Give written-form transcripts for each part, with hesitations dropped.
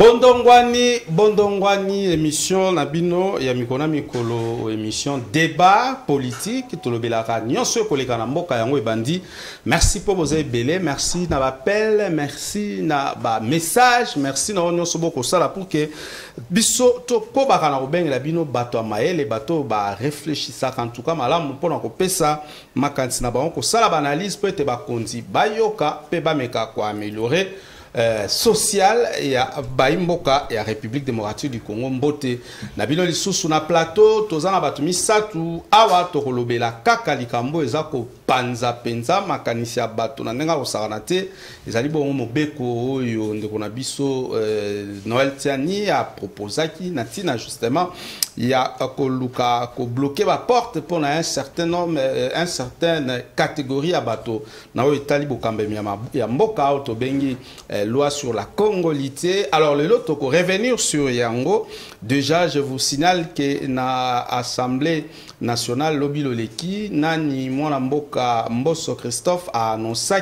Bondongwani, émission Nabino, Yamikona Mikolo, émission débat politique, Tolobelaka, Nyonso Koleka Namboka Yango Ebandi. Merci pour vos ébélés, merci na appel, merci na message, merci na Nyonso Boko Sala pour que biso to ko bakana obeng la bino bato amaele bato ba réfléchissa en tout cas malamu pona ko pesa makanti na ba ko sala ba analyse peut être ba konzi bayoka pe ba meka ko améliorer social ya Baimboka et la République démocratique du Congo mbote na bino lisusu na plateau tozana batu misatu awa tokolobela kaka likambo ezako panza penza makanisi ya bato na ndenga kosakana te ezali bongo mobeko oyo ndeko na biso Noël Tiani a proposaki na tina justement ya koluka ko bloquer ba porte pour un certain nombre un certaine catégorie ya bato na oyo etali bokambe ya mboka auto bengi loi sur la congolité. Alors le lot pour revenir sur Yango, déjà je vous signale que na Assemblée nationale Lobby Loleki nani mwana mboka Mboso Christophe a annoncé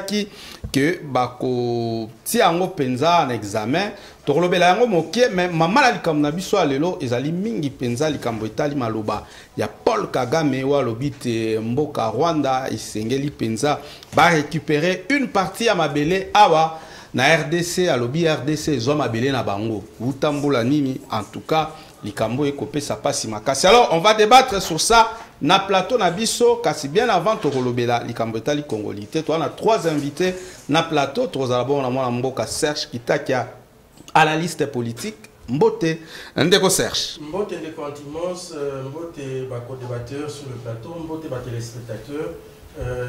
que bako ti yango penza en examen tokolobela yango mokie mais mama la likambo na biso lelo ezali mingi penza likambo etali maloba ya Paul Kagame wa lobite mboka Rwanda isengeli penza ba récupérer une partie à mabele awa na RDC à lobby RDC zoma belé na bango utambula nini en tout cas likambo ekopé ça passe makasi. Alors on va débattre sur ça na plateau na biso kasi bien avant tokolobela likambo etali congolité. Toi on a trois invités na plateau tozala bon na mwana mboka Serge Kitakia à la liste politique Mbote ndeko Serge Mbote ndeko Antimos Mbote ba co-débatteur sur le plateau Mbote ba téléspectateur.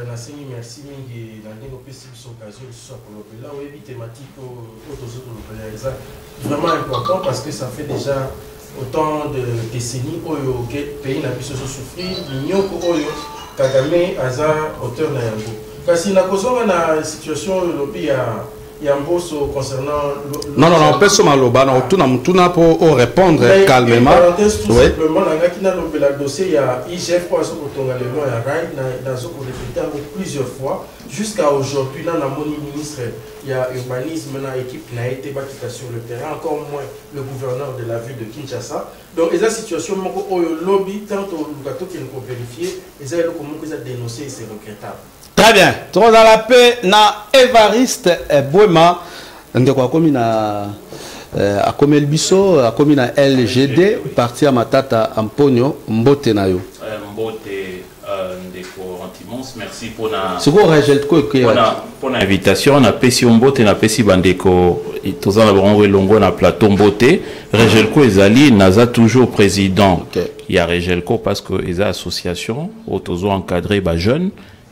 Nasengi merci mingi na ndenge opesi biso occasion lisusu ya kolobela oyebi thématique oyo tozolobela eza vraiment important parce que ça fait déjà autant de décennies oyo pays na biso ezosouffrir nyoko oyo Kagame aza auteur na yango kasi nakozonga na situation oyo lobi ya Mboso concernant non peso maloba na otuna mutuna pour répondre calmement oui simplement na kina lobela dossier ya IGF pour aso kotonga le loi ya RAI na zo ko répéter plusieurs fois jusqu'à aujourd'hui là na moni ministre ya urbanisme na équipe na été bakita sur le terrain encore moins le gouverneur de la ville de Kinshasa. Donc esa situation moko oyo lobby tant au lukato qui ko vérifier esa eloko moko esa dénoncer et c'est regrettable. Très bien. Trois à la paix na Evariste Bouema ndeko akomi na akomi Elbiso akomi na LGD parti à Matata Amponyo Mbote na yo. Mbote ndeko Antimos merci pour na siko régel ko pour l'invitation na pesi Mbote na pesi bandeko tozana bongo longo na plateau Mbote régel ko ezali naza toujours président. Il y a régel ko parce que eza association autozo encadré ba jeunes.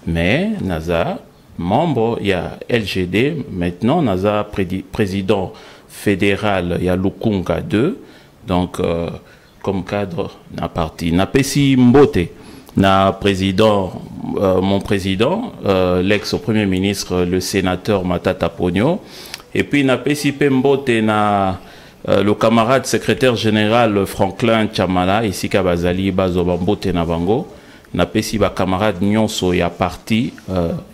Mais Naza, membre, il y a LGD, maintenant Naza président fédéral, il y a Lukunga 2, donc comme cadre, na parti. Na Pessi Mbote, na président, mon président, l'ex-premier ministre, le sénateur Matata Pogno, et puis na Pessi Mbote, na le camarade secrétaire général Franklin Chamala, ici Kabazali, Bazoba Mbote na Bango. Na pesi ba camarade nyonso ya parti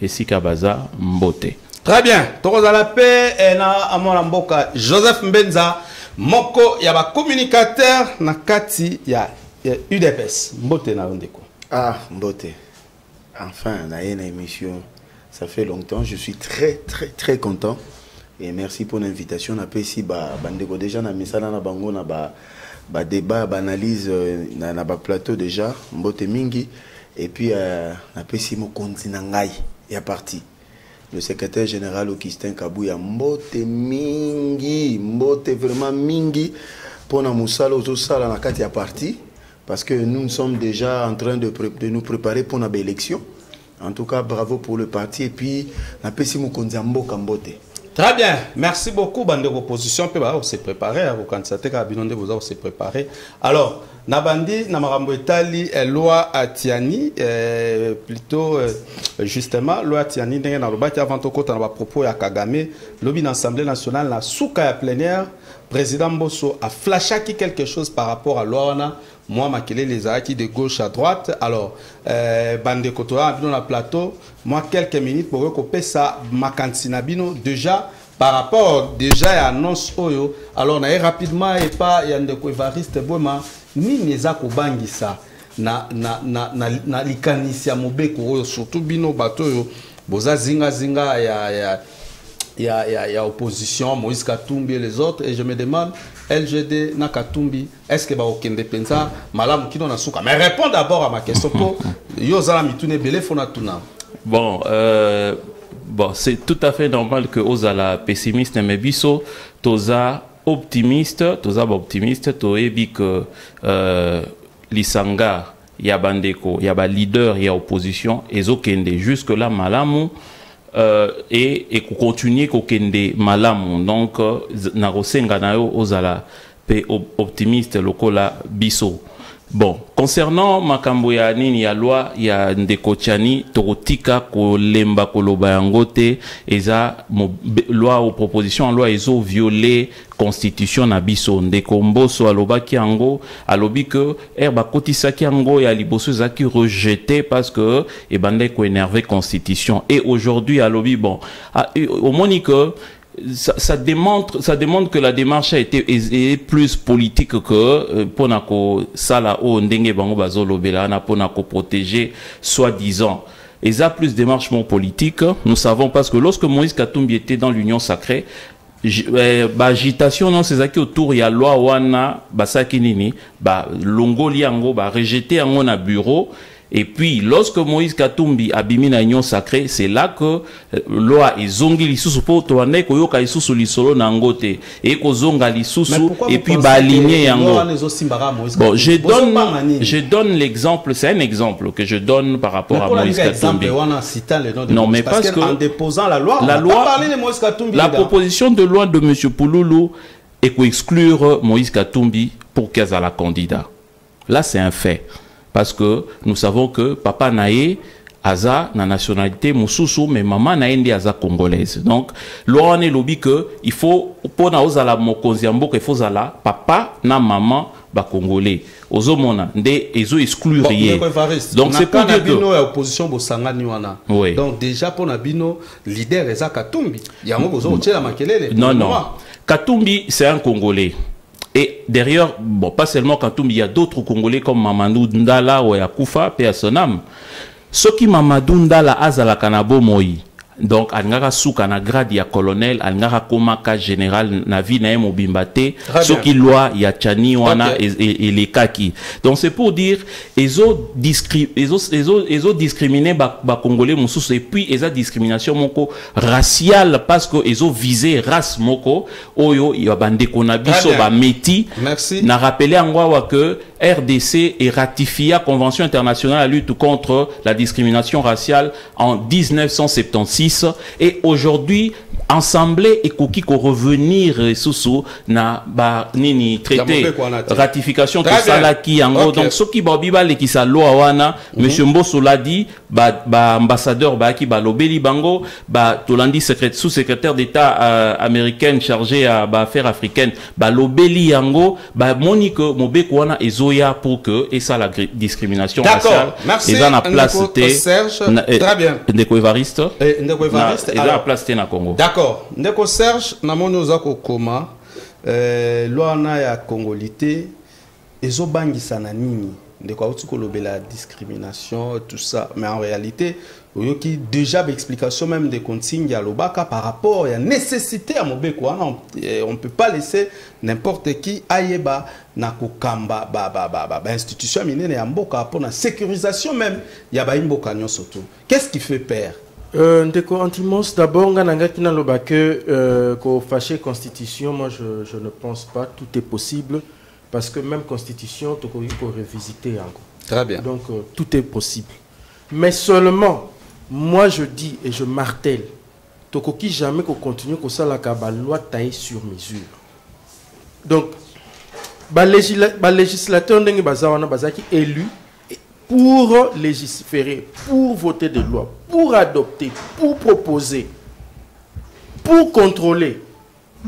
esika baza Mbote. Très bien. Tokoza la paix na amona mboka Joseph Mbenza moko ya ba communicateur na kati ya UDPS Mbote na ndeko. Ah Mbote. Enfin na une émission. Ça fait longtemps, je suis très content et merci pour l'invitation na pesi ba bandeko déjà na misala na bango na ba débat, ba analyse na ba plateau déjà Mbote mingi et puis na pesi mo konzi na ngai ya parti le secrétaire général Augustin Kabuya Mbote mingi Mbote vraiment mingi pour na musala ozo sala na kati ya parti parce que nous sommes déjà en train de nous préparer pour na élection. En tout cas bravo pour le parti et puis na pesi mo konzi mboka Mbote. Très bien, merci beaucoup. Bande opposition peut se préparer, vous candidater à Binonde vous se préparer. Alors, Nabandi, Namarambo Etali, loi Atiani, plutôt justement, loi Atiani, dans le bâtiment avant tout côté, on va propos à Kagame, lobby d'Assemblée nationale, la souka plénière, président Bosso a flashé quelque chose par rapport à loi. Moi, Makele les acquis de gauche à droite. Alors, Bande Kotoa, dans le plateau, moi, quelques minutes pour recouper ça, Makantinabino, déjà, par rapport déjà à l'annonce Oyo, alors on a rapidement et pas Yandeko Evariste Boma, ni Nezako Bangisa, na likanisia mobeko Oyo, surtout Bino Batoyo, Boza Zinga ya opposition, Moïse Katumbi et les autres, et je me demande, LGD na Katumbi, est-ce que Baokende Penza, Malam Kino Nasuka? Mais réponds d'abord à ma question, pour Yozala Mitune Bele Fonatuna. Bon, bon, c'est tout à fait normal que Ozala pessimiste, mais biso toza optimiste, toebi que Lisanga, Yabandeko, Yaba leader, ya opposition, ezokende jusque là malamu et continuer kokende malamu. Donc na rosenga na yo Ozala pe optimiste lokola biso. Bon, concernant makambo ya nini ya loi ya Ndeko Tchani tokotika kolemba koloba yango te eza loi ou proposition en loi ezo violer constitution na biso. Ndeko Mboso alobaki yango alobi que ba kotisaki yango ya liboso ezaki rejeté parce que ebandé ko énerver constitution et aujourd'hui alobi bon au monique ça démontre que la démarche a été plus politique que ponako sala o ndenge bango bazolobela na ponako protéger soi-disant. Et ça plus démarche politique, nous savons parce que lorsque Moïse Katumbi était dans l'union sacrée, agitation non c'est ça qui autour il y a loi wana basaki nini ba longoli yango ba rejeter yango na bureau. Et puis, lorsque Moïse Katumbi a bimi na union sacrée, c'est là que loi est zongi lisusu po toane koyoka lisusu lisolo nangote et ko zonga lisusu et puis ba aligner yango. Bon, je donne l'exemple, c'est un exemple que je donne par rapport à Moïse Katumbi. Non, mais parce que en déposant la loi, la proposition de loi de M. Pouloulou est pour exclure Moïse Katumbi pour qu'il soit la candidat. Là, c'est un fait. Parce que nous savons que papa Naé aza na nationalité mususu mais maman Naé ndi aza congolaise. Donc l'on est lobby que il faut pour na ozala mokonzi mboka il faut zala papa na maman ba congolais. Ozomona nde ezo exclure rien. Donc c'est pour dire que opposition bosangani wana. Donc déjà pour Nabino leader eza Katumbi. Yango bozo tshela makelele. Non. Katumbi c'est un Congolais. Et derrière, bon, pas seulement Katumbi, il y a d'autres Congolais comme Mamadou Ndala ou Yakoufa, paix à son âme. Ce qui Mamadou Ndala azala kanabo moi. Donc, Angara Souka na grade ya colonel, Angara Komaka général na vie na mobimbate, ce qui loi ya Tchani wana et les kaki. Donc c'est pour dire ezo discriminer ba congolais mususu et puis eza discrimination moko raciale parce que ezo viser race moko oyo ya bande konabiso ba meti. Merci. Na rappeler angwa que RDC est ratifié la Convention internationale à lutte contre la discrimination raciale en 1976 et aujourd'hui Assemblée et Koki ko revenir sous na ba nini traité ratification tout ça là qui en donc ce qui babiba le qui sa loi wana monsieur Mboso l'a dit ba ambassadeur ba ki ba lobeli bango ba tolandi sous-secrétaire d'État américaine chargé à ba affaires africaines ba lobeli yango ba monique mobeko wana ezoya pour que et ça la discrimination raciale et ça na place Serge très bien Ndeko Evariste Ndeko Evariste et la place na Congo. D'accord. Ndeko Serge, namoni ozako koma loana ya congolité ezobangisa na nini ndeko auti kolobela discrimination tout ça mais en réalité oyoki déjà l'explication même des consignes ya lobaka par rapport à la nécessité à mobeko on peut pas laisser n'importe qui ayeba na kokamba institution minene ya mboka pour la sécurisation même ya ba mboka nyonso to. Qu'est-ce qui fait peur? Ndeko Antimos, d'abord, qu'on fâche constitution, moi je ne pense pas, tout est possible, parce que même constitution, il faut revisiter encore. Très bien. Donc tout est possible. Mais seulement, moi je dis et je martèle, Tokoki jamais qu'on continue comme ça la loi taille sur mesure. Donc, législateur qui élu pour légiférer, pour voter des lois, pour adopter, pour proposer, pour contrôler.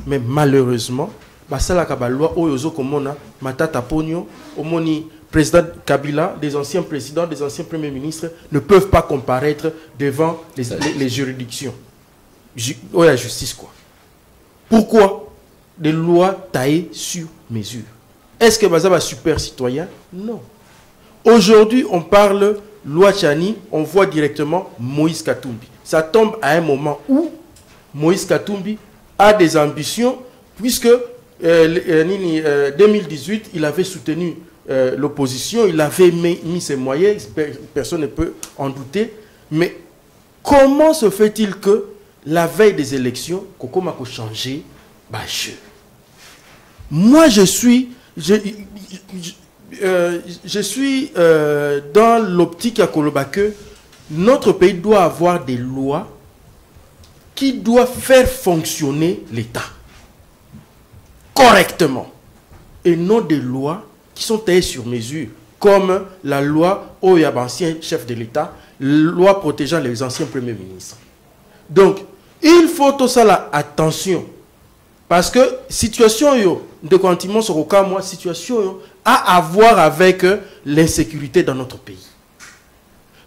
Mais malheureusement, la loi Oyozo Komona, Matata Pogno, Omoni, président Kabila, des anciens présidents, des anciens premiers ministres ne peuvent pas comparaître devant les juridictions. La justice quoi. Pourquoi? Des lois taillées sur mesure. Est-ce que Baza va super citoyen? Non. Aujourd'hui, on parle loi Tchani, on voit directement Moïse Katumbi. Ça tombe à un moment où Moïse Katumbi a des ambitions, puisque 2018, il avait soutenu l'opposition, il avait mis ses moyens, personne ne peut en douter. Mais comment se fait-il que la veille des élections, Koko Mako changé, moi je suis dans l'optique à Koloba que notre pays doit avoir des lois qui doivent faire fonctionner l'État correctement et non des lois qui sont taillées sur mesure, comme la loi au ancien chef de l'État, loi protégeant les anciens premiers ministres. Donc, il faut tout ça là, attention, parce que situation de continuement sur aucun mois, situation a à voir avec l'insécurité dans notre pays.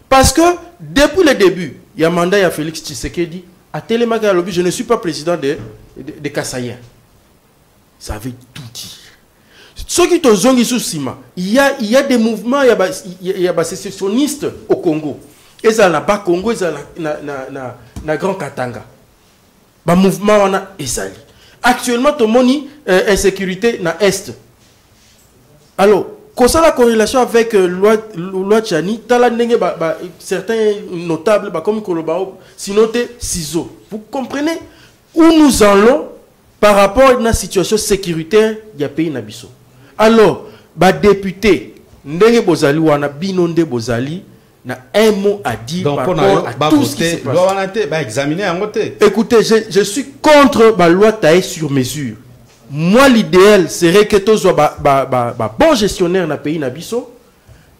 Parce que depuis le début, il y a un mandat à Félix Tshisekedi, à Télémaga Lobby, je ne suis pas président de Kassaïen. Ça veut tout dire. Ceux qui ont zongi sous Sima, il y a des mouvements, il y a des sécessionnistes au Congo. Et ça n'a pas Congo, et ça n'a Grand Katanga. Le mouvement on a Esali. Actuellement, tout le monde insécurité na Est. Alors, quand ça la corrélation avec loi Tchani, certains notables, comme Kolobao, sinon ciseaux. Vous comprenez où nous allons par rapport à la situation sécuritaire du pays Nabiso. Alors, député, Ndenge Bozali ou Anabinonde Bozali, n'a un mot à dire par rapport à tout ce qui se passe. Écoutez, je suis contre la loi taillée sur mesure. Moi, l'idéal serait que tous soient bon gestionnaire dans le pays Nabiso,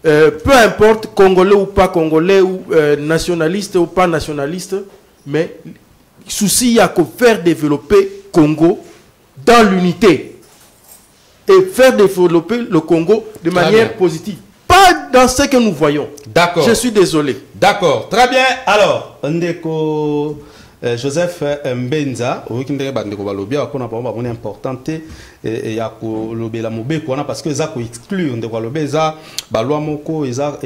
peu importe congolais ou pas congolais, ou nationaliste ou pas nationaliste, mais souci il y a qu'à faire développer Congo dans l'unité et faire développer le Congo de manière positive. Pas dans ce que nous voyons. D'accord. Je suis désolé. D'accord. Très bien. Alors, Ndeko Joseph Mbenza, on importante et ya ko lobela mobeko na parce que za ko exclure ndeko lobeza ba loi moko eza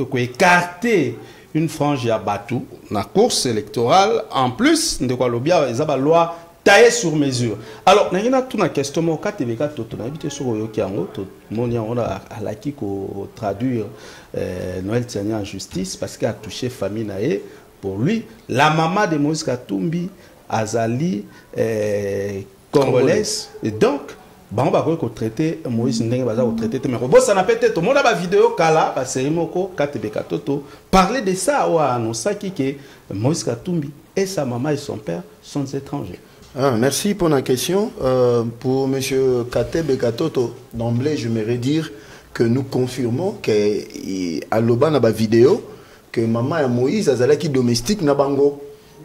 ko écarter une frange ya batu na course électorale en plus ndeko lobia eza ba loi taillé sur mesure. Alors, il y a une question, quand tu as habité sur le Kiango, on a l'acquis pour traduire Noël Tiani en justice parce qu'il a touché famille naé. Pour lui, la maman de Moïse Katumbi, Azali, congolaise. Et donc, on va traiter Moïse Ndenge va traiter mais bon ça n'a pas été tout le monde a la vidéo kala parce que Moko Katebeka Toto parler de ça ou annoncer que Moïse Katumbi et sa maman et son père sont étrangers. Merci pour la question. Pour M. Katebeka Toto, d'emblée, je voudrais dire que nous confirmons qu'à l'Oban, dans la vidéo, que maman et Moïse, qui domestique Nabango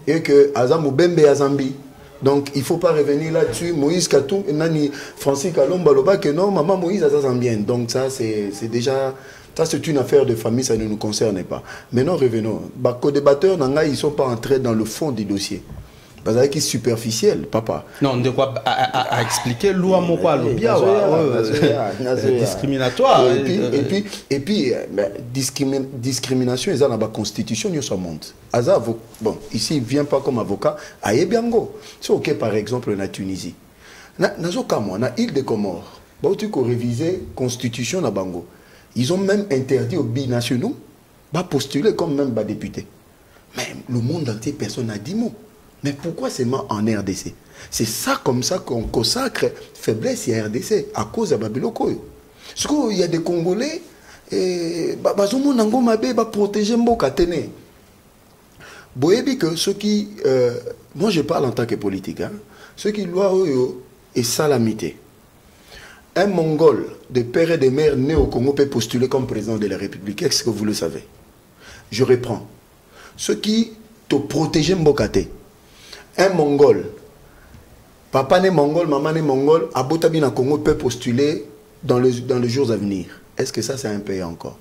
et que Azam Bembe Azambi. Donc, il ne faut pas revenir là-dessus. Moïse Katum, Nani, Francis Kalomba, Loba, que non, maman Moïse Azambienne. Donc, ça, c'est déjà. Ça, c'est une affaire de famille, ça ne nous concerne pas. Maintenant, revenons. Les co-débatteurs, ils ne sont pas entrés dans le fond du dossier. Parce que c'est superficiel, papa. Non, de quoi à expliquer loi mon quoi discriminatoire. Et puis discrimination, ils ont la constitution, ils sont monte. Bon, ici, il ne vient pas comme avocat. Aïe Biango. C'est ok, par exemple, en Tunisie. Dans l'île de Comores, tu as révisé la constitution na Bango. Ils ont même interdit aux binationaux de postuler comme même député. Mais le monde entier, personne n'a dit mot. Mais pourquoi seulement en RDC? C'est ça comme ça qu'on consacre faiblesse à RDC à cause de Babiloko. Parce qu'il y a des Congolais et protéger Mboka Tene. Boyebi que ceux qui moi je parle en tant que politique, hein, ceux qui doivent et salamité. Un Mongol de père et de mère né au Congo peut postuler comme président de la République. Est-ce que vous le savez? Je reprends. Ceux qui te protègent Mbokate. Un Mongol, papa né Mongol, maman né Mongol, à Botabina Congo peut postuler dans les jours à venir. Est-ce que ça c'est un pays encore?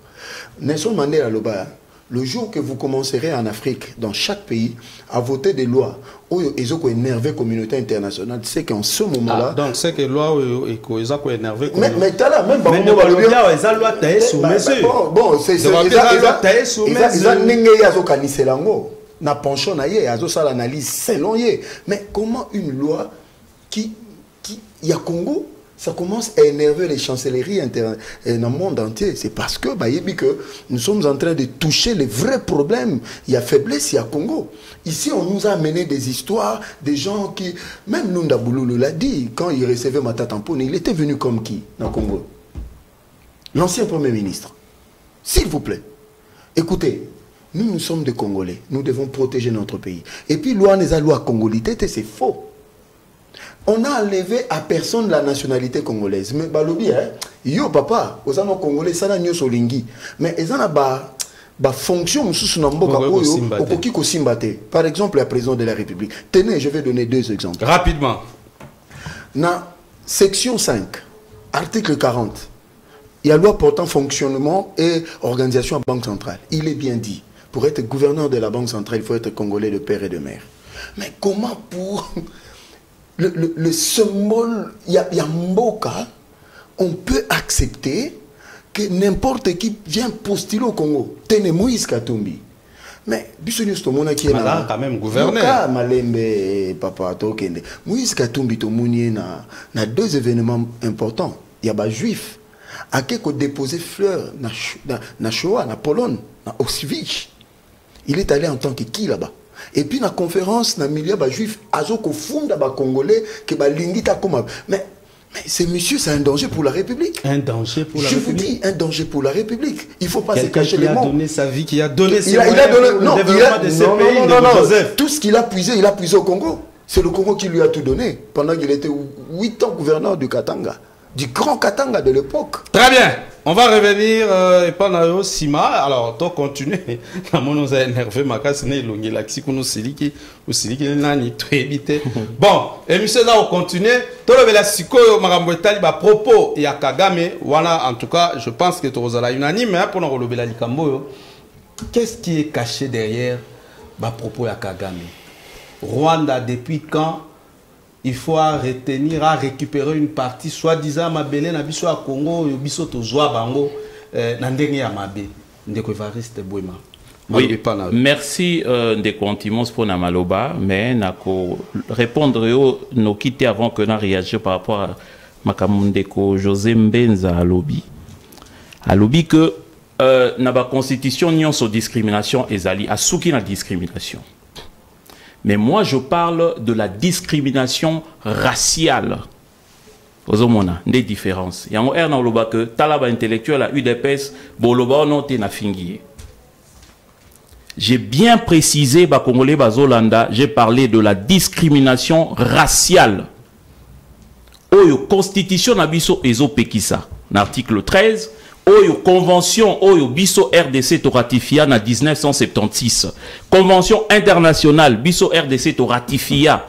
Nelson Mandela Loba, Le jour que vous commencerez en Afrique, dans chaque pays, à voter des lois où ils ont énervé la communauté internationale, c'est qu'en ce moment-là... donc c'est que loi ils ont énervé... Mais t'as là, même... Mais ils ont loi taillée sous mesure. Bon, c'est... Ils ont na pension na ye, ils ont ça l'analyse selon ye. Mais comment une loi qui y a Congo, ça commence à énerver les chancelleries dans le monde entier? C'est parce que, que nous sommes en train de toucher les vrais problèmes. Il y a faiblesse, il y a Congo. Ici, on nous a amené des histoires, des gens qui... Même Nunda Bouloulou l'a dit, quand il recevait Matata Mpone, il était venu comme qui dans Congo? L'ancien Premier ministre. S'il vous plaît, écoutez, nous sommes des Congolais. Nous devons protéger notre pays. Et puis, loi congolité, c'est faux. On a enlevé à personne la nationalité congolaise. Mais balobi, yo papa, aux anos congolais, ça n'a nyo solingi. Mais ils ont ba fonction par exemple, la présidente de la République. Tenez, je vais donner 2 exemples. Rapidement. Dans section 5, article 40, il y a loi portant fonctionnement et organisation à Banque centrale. Il est bien dit, pour être gouverneur de la Banque centrale, il faut être congolais de père et de mère. Mais comment pour... Le symbole, il y a Mboka, on peut accepter que n'importe qui vient postuler au Congo. Tenez Moïse Katumbi. Mais, qui est là, quand même gouverneur. Moïse Katumbi, na 2 événements importants. Il y a des juifs qui ont déposé fleurs na Shoah, na Pologne, na Auschwitz. Il est allé en tant que qui là-bas? Et puis, dans la conférence, dans le milieu juif, Azoko fonda ba Congolais, que ba lingita comme. Mais ce monsieur, c'est un danger pour la République. Un danger pour la République. Je vous dis, un danger pour la République. Il ne faut pas se cacher les mots. Qui a donné sa vie, qui a donné ses moyens pour le développement de ces pays, de Joseph. Tout ce qu'il a puisé au Congo. C'est le Congo qui lui a tout donné. Pendant qu'il était 8 ans gouverneur du Katanga. Du grand Katanga de l'époque. Très bien. On va revenir et pendant Sima. Alors, toi, continuer. On nous a énervé, ma casse n'est longue. La qui nous siliki, ou siliki nani très évité. Bon, émission là, on continue. Tout le la siko marambouetali ba propos ya Kagame. Voilà, en tout cas, je pense que tu es unanime pour nous relever la likambo. Qu'est-ce qui est caché derrière ba propos ya Kagame? Rwanda, depuis quand il faut retenir, à récupérer une partie, soi-disant, Mabélé, Nabiso à Congo, Yobiso Tozoa Bango, Nandenge Yamabe, Ndeko Evariste Bouema. Oui, merci Ndeko Antimos pour Namaloba, mais Nako répondre au nos quitter avant que nous réagissions par rapport à Makamundeko José Mbenza à lobby. À lobby que la constitution n'y a sur discrimination ezali, à souki la discrimination. Mais moi, je parle de la discrimination raciale. Vous avez des différences. Il y a un erreur dans que talaba intellectuel à UDPS, boloba non te na fingié. J'ai bien précisé, Congolais Bazolanda, j'ai parlé de la discrimination raciale. Oyo constitution na biso ezo pekisa. L'article 13. Oyo convention Oyo biso RDC to ratifia na 1976. Convention internationale biso RDC to ratifia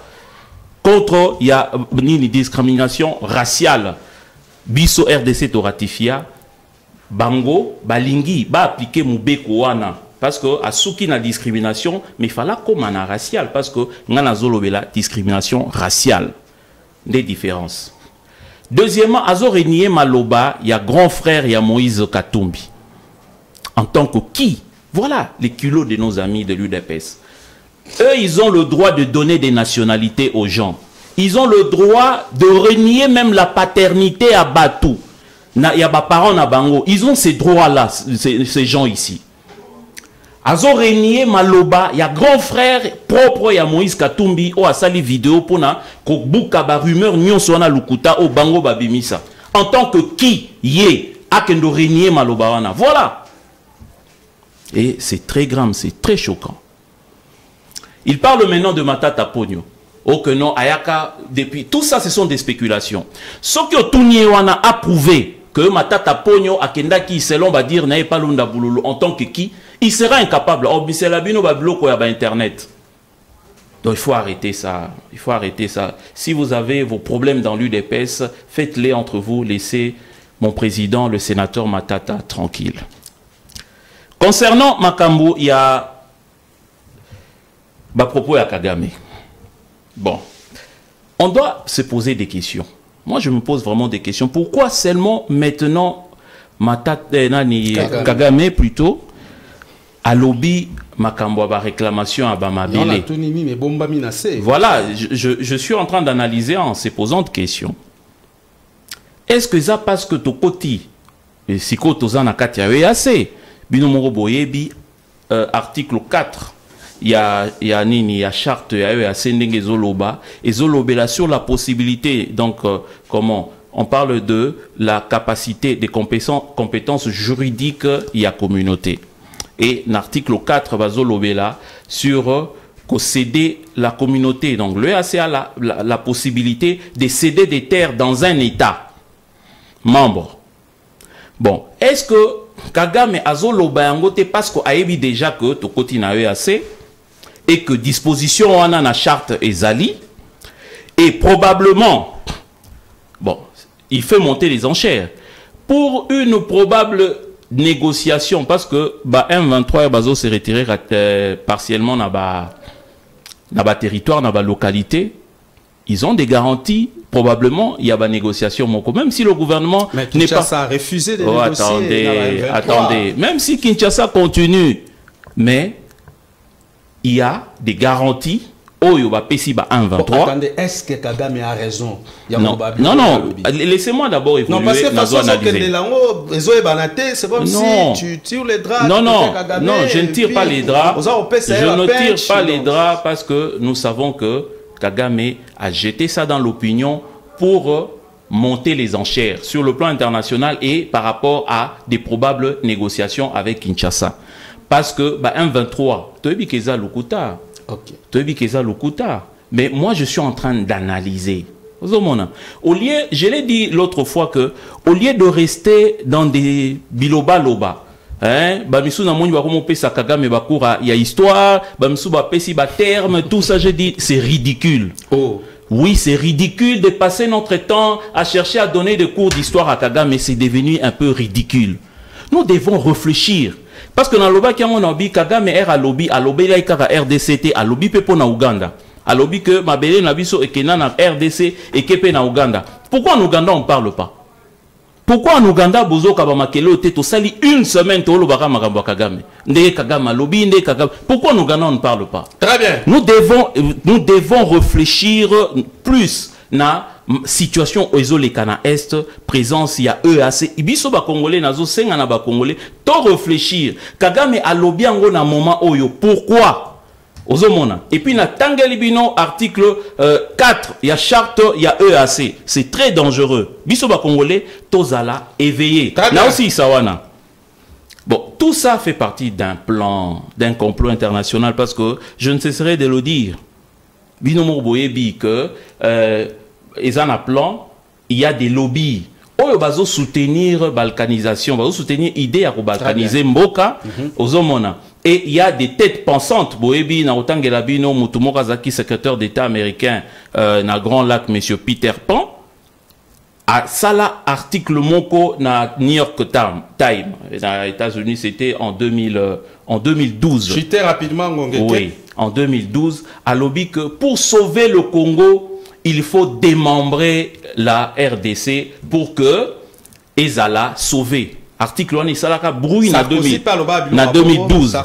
contre il y a une discrimination raciale. Biso RDC to ratifia bango balingi ba appliquer mubeko wana parce que a souki na discrimination mais fallait comme na racial parce que ngana zolobela discrimination raciale. Des différences. Deuxièmement, Azo renié Maloba, il y a grand frère, il y a Moïse Katumbi. En tant que qui? Voilà les culots de nos amis de l'UDPS. Eux, ils ont le droit de donner des nationalités aux gens. Ils ont le droit de renier même la paternité à Batou. Il y a des parents à Bango. Ils ont ces droits-là, ces gens ici. Azo renié Maloba, il y a grand frère propre, il y a Moïse Katumbi, ou a sali vidéo pour na kobuka ba rumeur nyonsona lukuta au bango babimisa. En tant que qui yé a kendo renié Maloba wana. Voilà. Et c'est très grave, c'est très choquant. Il parle maintenant de Matata Ponyo. Oh que non, Ayaka, depuis tout ça, ce sont des spéculations. Ce que Tounié wana a prouvé que Matata Ponyo a kendaki selon va dire n'aie pas l'onda boulolo en tant que qui, il sera incapable. Oh, mais c'est la bino bablo quoi ba internet. Donc il faut arrêter ça. Il faut arrêter ça. Si vous avez vos problèmes dans l'UDPS, faites-les entre vous. Laissez mon président, le sénateur Matata, tranquille. Concernant Makambo, il y a propos à Kagame. Bon, on doit se poser des questions. Moi, je me pose vraiment des questions. Pourquoi seulement maintenant Kagame plutôt à lobby Makambo à réclamation à Bamabile? Voilà, je suis en train d'analyser en se posant des questions. Est-ce que ça passe que Tokoti et Siko Tozana Katia assez Binomoro Boyebi article 4 il y a charte et Zoloba et Zolobela sur la possibilité donc comment on parle de la capacité des compétences juridiques il y a communauté et l'article 4 va Zolobela sur céder la communauté donc le EAC a la possibilité de céder des terres dans un état membre. Bon, est-ce que Kagame azoloba yangote parce qu'on a déjà que Tokoti na EAC et que disposition on a na charte ezali et probablement bon, il fait monter les enchères pour une probable négociation parce que M23 bazo s'est retiré partiellement na ba territoire na ba localité. Ils ont des garanties. Probablement, il y a des négociations. Même si le gouvernement n'est pas... Kinshasa a refusé de négocier. Attendez. Même si Kinshasa continue, mais il y a des garanties. Attendez, est-ce que Kagame a raison? Non, laissez-moi d'abord évoluer. Non, parce que c'est comme si tu tires les draps. Non, je ne tire pas les draps. Je ne tire pas les draps parce que nous savons que Kagame a jeté ça dans l'opinion pour monter les enchères sur le plan international et par rapport à des probables négociations avec Kinshasa. Parce que M23, mais moi je suis en train d'analyser. Au lieu, je l'ai dit l'autre fois que, au lieu de rester dans des biloba-loba, Bamisu na moni bakomo pesa Kagame bakura il y a histoire Bamisu ba pesi ba terme tout ça je dis c'est ridicule. Oh oui, c'est ridicule de passer notre temps à chercher à donner des cours d'histoire à Kagame, mais c'est devenu un peu ridicule. Nous devons réfléchir parce que dans le bas qui on a dit Kagame est à lobby là il RDCT à lobby pepo na Uganda à lobby que mabele na biso et kena na RDC et kepe na Uganda. Pourquoi en Uganda on parle pas? Pourquoi en Ouganda, Bozo Kabamakele au sali une semaine to lobaka makambo Kagame? Ndé Kagame lobby ndé Kagame. Pourquoi en Ouganda on ne parle pas? Très bien. Nous devons réfléchir plus na situation aux Kana Est, présence il y a EAC. Ibiso ba Congolais nazo senga na ba Congolais. To réfléchir. Kagame a lobby ango na moment oyo. Pourquoi? Et puis, dans article 4, il y a charte, il y a EAC. C'est très dangereux. Bisoba Congolais, Tozala, éveillé. Là aussi, Sawana. Bon, tout ça fait partie d'un plan, d'un complot international parce que je ne cesserai de le dire. Binomo Boyebi, que, ils en a plan, il y a des lobbies. On va soutenir balkanisation, on va soutenir l'idée à balkaniser Mboka, aux hommes. Et il y a des têtes pensantes. Boebi, Naotangela Bino, Mutumo Kazaki, secrétaire d'État américain, na Grand Lac, monsieur Peter Pan. À Sala, article Moko, na New York Times. Dans les États-Unis, c'était en 2012. J'étais rapidement, oui, en 2012. À lobby que pour sauver le Congo, il faut démembrer la RDC pour que Ezala sauve. Article 1 Salaka brouille na 2012.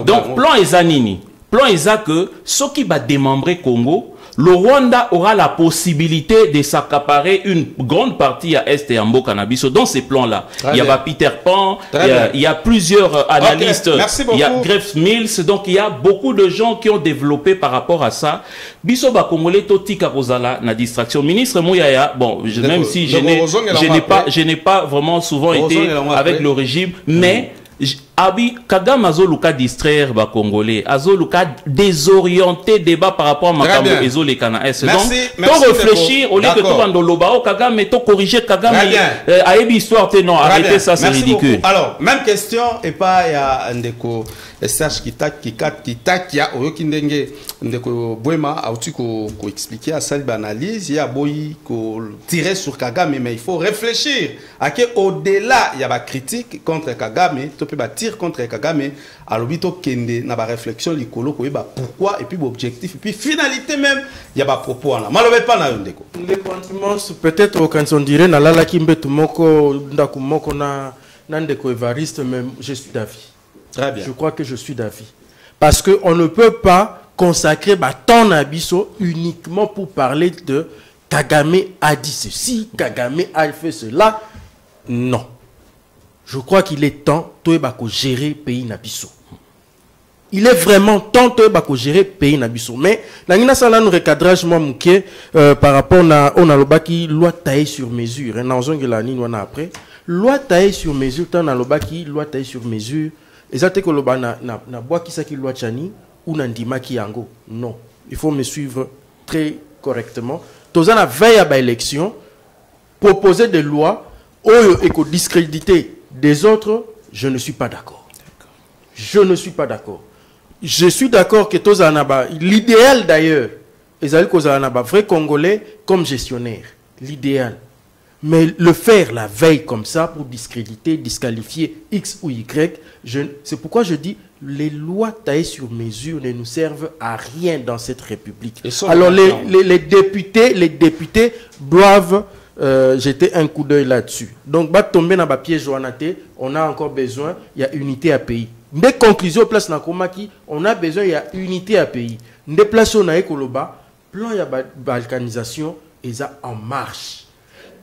Donc plan Ezanini, plan Eza que ce qui va démembrer Congo, le Rwanda aura la possibilité de s'accaparer une grande partie à Est et à Mboka Nabiso. Dans ces plans-là, il y a Peter Pan, il y a plusieurs analystes, il y a Gref Mills, donc il y a beaucoup de gens qui ont développé par rapport à ça. Biso ba Congolais Totika Kozala na distraction. Ministre Mouyaya, bon, même si je n'ai pas vraiment souvent été avec le régime, mais Abi Kagame azoluka distraire ba Congolais, azoluka désorienter débat par rapport à Makambo Ezole Kana S. Donc, to réfléchir au lieu que tout bandoloba o Kagame to corriger Kagame a ebi histoire te non arrêtez ça c'est ridicule. Alors, même question et pas ya ndeko Serge Kitak ya oyoki ndenge ndeko Bwema a outi ko expliquer à cette analyse, il y a boyi ko tirer sur Kagame mais il faut réfléchir à que au-delà il y a ba critique contre Kagame, to peut bâtir tir contre Kagame, alobito kende na ba réflexion likolo ko ba pourquoi et puis objectif et puis finalité même il y a ba propos là. Malobe pas na ndeko. Les sentiments peut-être quand on dirait na lala kimbetu moko ndaku moko na ndeko Evariste, même je suis d'avis. Très bien. Je crois que je suis d'avis. Parce que on ne peut pas consacrer ton abisso uniquement pour parler de Kagame a dit ceci, Kagame a fait cela. Non. Je crois qu'il est temps de gérer le pays Nabiso. Il est vraiment temps de gérer le pays Nabiso. Mais, nous avons un recadrage par rapport à la loi taillée sur mesure. Après, loi taillée sur mesure, loi taillée sur mesure. Exactement que na bois qui s'aki loi chani ou nandima ki yango. Non. Il faut me suivre très correctement. Tous la veille à l'élection, proposer des lois ou discréditer des autres, je ne suis pas d'accord. Je ne suis pas d'accord. Je suis d'accord que tous l'idéal d'ailleurs, les vrais Congolais comme gestionnaire. L'idéal. Mais le faire la veille comme ça pour discréditer, disqualifier X ou Y, c'est pourquoi je dis les lois taillées sur mesure ne nous servent à rien dans cette République. Alors les députés doivent jeter un coup d'œil là-dessus. Donc, tomber dans le piège, on a encore besoin, il y a unité à pays. Des conclusions place na komaki, on a besoin, il y a unité à pays. Des places on a ekoloba, plan il y a balkanisation, et ça en marche.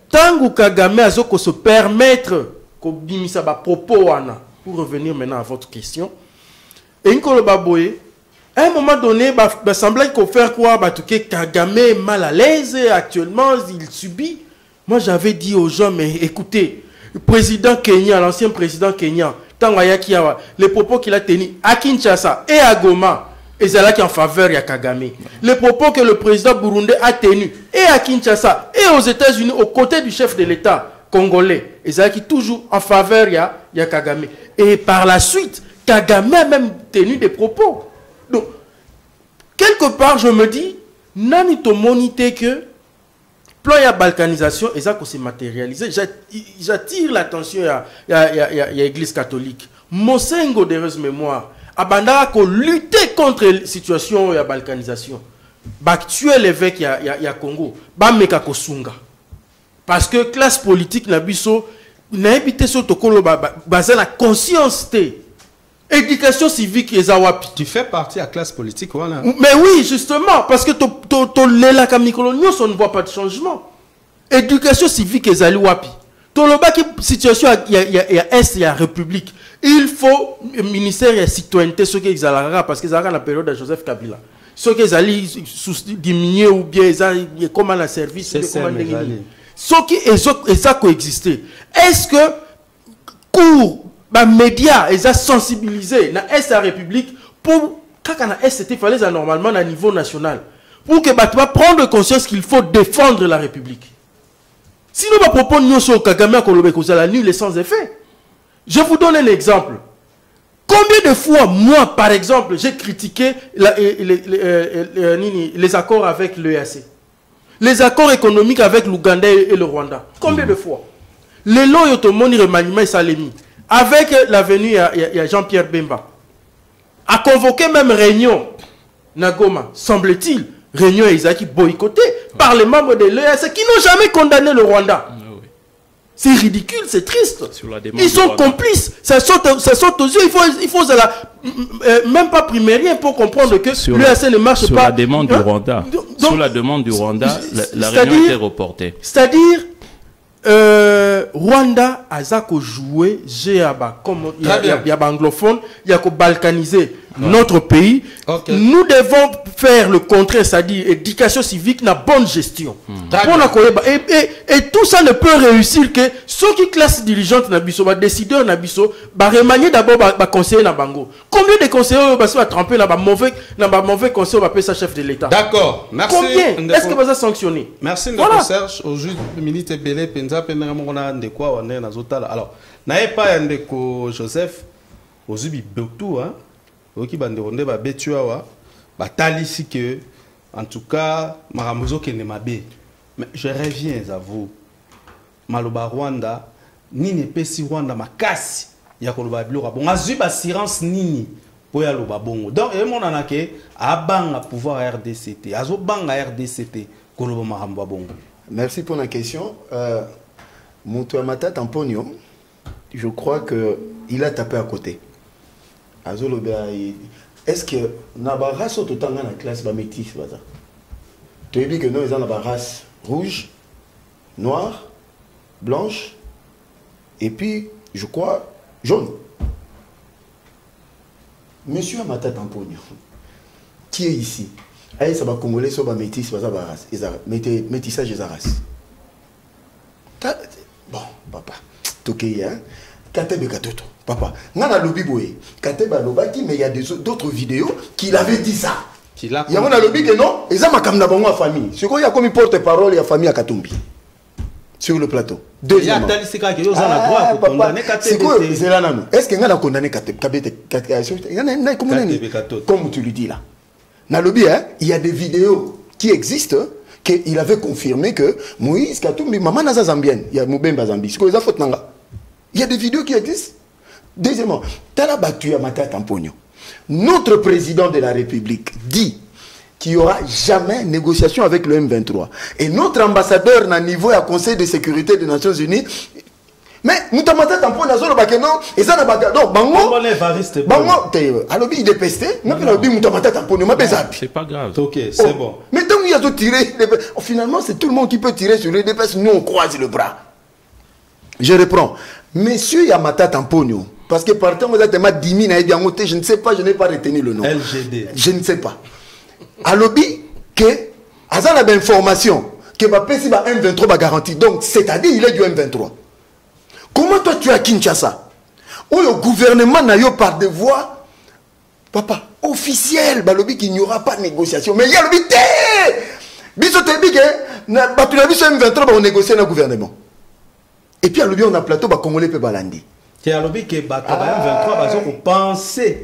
Tant que Kagame a se permettre qu'on bimisa ba propos wana, pour revenir maintenant à votre question, et à un moment donné, il semblait qu'on fait quoi, que Kagame est mal à l'aise actuellement, il subit. Moi j'avais dit aux gens, mais écoutez, le président Kenya, l'ancien président Kenya, les propos qu'il a tenus à Kinshasa et à Goma, et c'est là qui est en faveur de Kagame. Les propos que le président burundais a tenus et à Kinshasa et aux États-Unis, aux côtés du chef de l'État congolais, et c'est là qui est toujours en faveur de Kagame. Et par la suite, Kagame a même tenu des propos. Donc, quelque part, je me dis, nani to monité que plan ya balkanisation, et ça que c'est matérialisé. J'attire l'attention à l'église catholique. Mosengo d'heureuse mémoire, abandara ko lutter contre la situation de la balkanisation. Tuer l'évêque ya Congo, meka ko sunga. Parce que classe politique na biso na habité sur tokolo basé la conscience té. Éducation civique et zawapi. Tu fais partie de la classe politique, voilà. Mais oui, justement, parce que la on ne voit pas de changement. Éducation civique et zawapi. Situation il y a Est, il y a République. Il faut ministère de citoyenneté, ce qui est parce que c'est la période de Joseph Kabila. Ce qui est diminué ou bien comment la service, ce qui est ça coexister. Est-ce que cours les médias ils ont sensibilisé na Est la République pour quand na Est il fallait normalement à niveau national pour que tu vas prendre conscience qu'il faut défendre la République. Sinon ma propos nous sur Kagame Kolobe kozala nul et sans effet. Je vous donne un exemple. Combien de fois moi par exemple j'ai critiqué les accords avec l'EAC, les accords économiques avec l'Ouganda et le Rwanda. Combien de fois les lois yotomoni remaniement et Salemi avec la venue, il y a Jean-Pierre Bemba, a convoqué même réunion, Nagoma, semble-t-il, réunion Isaki boycottée par les membres de l'EAC qui n'ont jamais condamné le Rwanda. Oui. C'est ridicule, c'est triste. Ils sont complices, ça saute aux yeux, il faut même pas primer rien pour comprendre que l'EAC ne marche sur pas. La demande du Rwanda. Sur la demande du Rwanda, la réunion était reportée. C'est-à-dire, Rwanda a joué comme il y a anglophone, il y a balkaniser notre pays. Okay. Nous devons faire le contraire, c'est-à-dire éducation civique, na bonne gestion. Et tout ça ne peut réussir que ceux qui classent dirigeantes nabiso, décideurs nabiso, remanier d'abord conseiller na bango. Combien de conseillers va tremper dans mauvais conseil va payer sa chef de l'État? D'accord. Merci. Combien est-ce que va sanctionner? Merci Ndeko Serge. Au juge militaire Belé Penza Penramona de quoi on est dans Zotala. Alors, n'ayez pas Ndeko Joseph aux ubi Boutou hein. Oki bande ronde ba betuawa ba talisi que en tout cas maramuzo kene mabe. Mais je reviens à vous. Maloba Rwanda ni ne pesi Rwanda makasi ya koloba biloko bon azui assurance nini pour ya loba bongo donc et mon anake abanga pouvoir RDCT azo banga RDCT koloba makambo bongo. Merci pour la question. Moutouamata Tamponio, je crois qu'il a tapé à côté. Est-ce que Naba race au total dans la classe métis? Tu as dit que nous, ils ont la race rouge, noire, blanche, et puis, je crois, jaune. Monsieur Amata Tamponio, qui est ici? Aïe, ça va congolais, ça va métis, ça va race. Métissage des races. Bon, papa, toké, hein? Katebe Katoto, papa. Nana lobby boy. Katebe lobaki, mais il y a d'autres vidéos qu'il avait dit ça. Il y a un lobby que non, et ça m'a comme dans ma famille. Ce qu'il y a comme porte-parole, il y a famille à Katumbi. Sur le plateau. Deuxièmement. Est-ce que nous avons condamné Katebe comme tu le dis là. Dans le lobby, il y a des vidéos qui existent. Qu'il avait confirmé que Moïse Katumbi, maman n'a zambienne, il y a Moubemba Zambi. Il y a des vidéos qui existent. Deuxièmement, Tala Batuya Mata Tamponio, notre président de la République dit qu'il n'y aura jamais négociation avec le M23. Et notre ambassadeur à niveau à Conseil de sécurité des Nations Unies. Mais nous t'avons tamponné dans le bac non et ça n'a pas donc bango alors il est pesté mais c'est pas grave. OK, c'est bon. Mais donc il y a tout tiré finalement c'est tout le monde qui peut tirer sur les DPS, nous on croise le bras. Je reprends. Monsieur Yamata Tamponio parce que partant vous êtes 10 000 je ne sais pas, je n'ai pas retenu le nom. LGD. Je ne sais pas. À lobby que Azan a l'information que ma PC va M23 va garantie. Donc c'est-à-dire il est du M23. Comment toi tu as Kinshasa où le gouvernement n'a eu par des voies papa officielles balobi qu'il n'y aura pas de négociation mais il y a le bité biso te bige na batu na biso M23 va négocier na gouvernement et puis à l'obi on a plateau ba congolais pe balandi tu as lobby que batu M23 bazo ko penser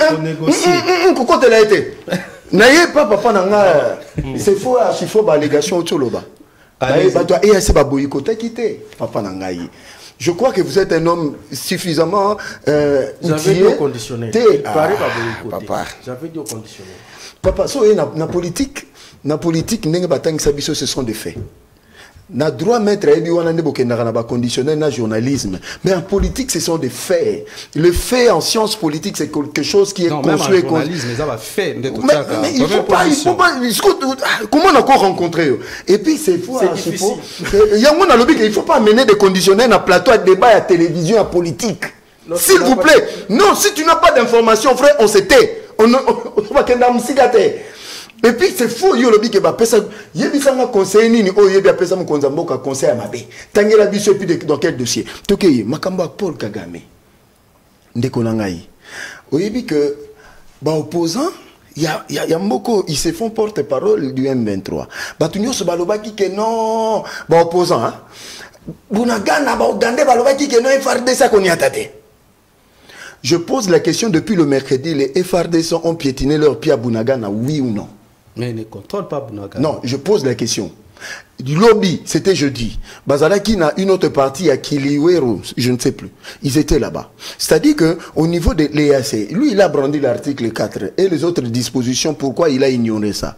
pour négocier pourquoi tu l'as été n'ayez pas papa nanga c'est faux archifo ba allégation au toloba bato et c'est ba boycota quitter papa nanga. Je crois que vous êtes un homme suffisamment j'avais dit au conditionnel. Papa. J'avais dit au conditionnel. Papa, so na politique, ce sont des faits. Na droit maître conditionnel na journalisme, mais en politique ce sont des faits. Le fait en sciences politiques c'est quelque chose qui est construit et journalisme ça va faire mais il faut pas comment on a encore rencontré et puis c'est faux difficile. Il y a un lobby il faut pas amener des conditionnels à plateau à débat à télévision à politique. S'il vous plaît. Non, si tu n'as pas d'information frère, on s'était on va et puis c'est faux yo lobby que ba pesa yebisanga conseil nini o yebi apesa mo konzamboka conseil à mabe tangela biso puis dans quel dossier tokeye makambo Paul Kagame ndeko nangai o yebi que ba opposant il y a mboko ils se font porte-parole du M23 batunyo so balobaki que non ba opposant hein bunagana ba ogande balobaki que non FRDC ko niatate. Je pose la question depuis le mercredi, les FRDC ont piétiné leurs pieds à Bunagana, oui ou non? Mais ils ne contrôlent pas Bunagana. Non, je pose la question. Du lobby, c'était jeudi. Bazalaki n'a une autre partie à Kiliwero, je ne sais plus. Ils étaient là-bas. C'est-à-dire qu'au niveau de l'EAC, lui, il a brandi l'article 4 et les autres dispositions, pourquoi il a ignoré ça?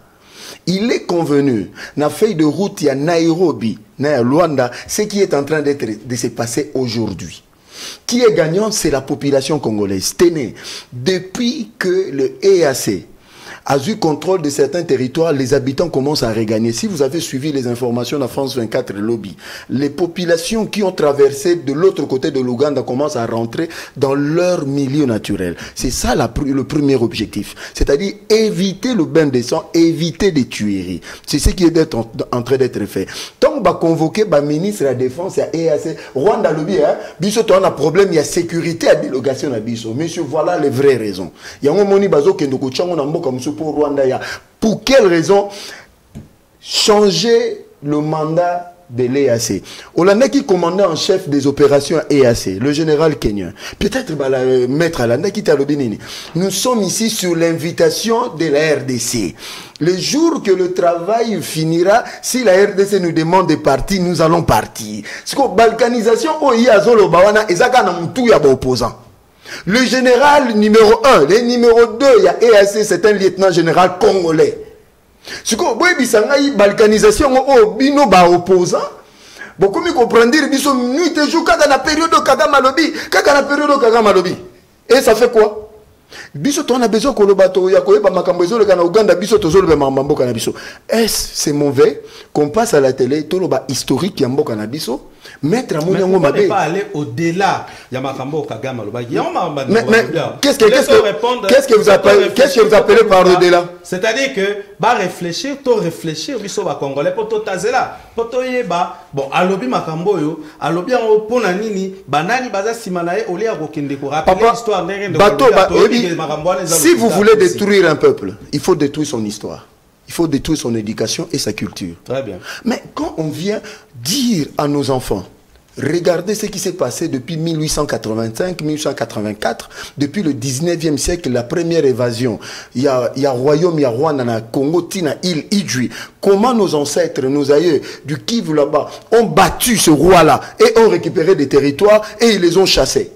Il est convenu, la feuille de route, il y a Nairobi, Luanda, ce qui est en train de se passer aujourd'hui. Qui est gagnant, c'est la population congolaise. Tenez, depuis que le EAC a eu contrôle de certains territoires, les habitants commencent à regagner. Si vous avez suivi les informations de France 24 Lobby, les populations qui ont traversé de l'autre côté de l'Ouganda commencent à rentrer dans leur milieu naturel. C'est ça le premier objectif. C'est-à-dire éviter le bain de sang, éviter des tueries. C'est ce qui est en train d'être fait. Tant qu'on va convoquer le ministre de la Défense et EAC, Rwanda Lobby, Biso, on a un problème, il y a sécurité à délégation à Biso. Monsieur, voilà les vraies raisons. Il y a un moment pour Rwanda. Pour quelle raison changer le mandat de l'EAC. Olanda qui commandait en chef des opérations EAC, le général kenyan. Peut-être maître Alanda qui t'a l'obéni. Nous sommes ici sur l'invitation de la RDC. Le jour que le travail finira, si la RDC nous demande de partir, nous allons partir. Parce que balkanisation, opposant. Le général numéro 1, le numéro 2, il y a EAC, c'est un lieutenant général congolais. Ce que vous balkanisation bino ba opposant. Beaucoup me comprendre biso nuit et jour quand la période de Kagame lobby, quand la période de Kagame lobby. Et ça fait quoi? Biso on a besoin que le bateau ya koyeba makambo ezo le kana Uganda biso tozo le mambo kana biso. Est-ce c'est mauvais qu'on passe à la télé tout le bas historique ya mboka na biso? Mettre à mon mais pas aller au-delà ya makambo Kagame lobby. Mais qu'est-ce que vous appelez par au-delà? C'est-à-dire que ba réfléchir biso ba congolais pour to tazela pour to yeba bon alobi makambo yo alobi en pona nini banani baza simanae oli ya kokende ko rappeler l'histoire de si vous voulez détruire un peuple, il faut détruire son histoire. Il faut détruire son éducation et sa culture. Très bien. Mais quand on vient dire à nos enfants, regardez ce qui s'est passé depuis 1885, 1884, depuis le 19e siècle, la première évasion. Il y a royaume, il y a Rwanda, il y a Congo, Tina, île, Idjui. Comment nos ancêtres, nos aïeux du Kivu là-bas, ont battu ce roi-là et ont récupéré des territoires et ils les ont chassés.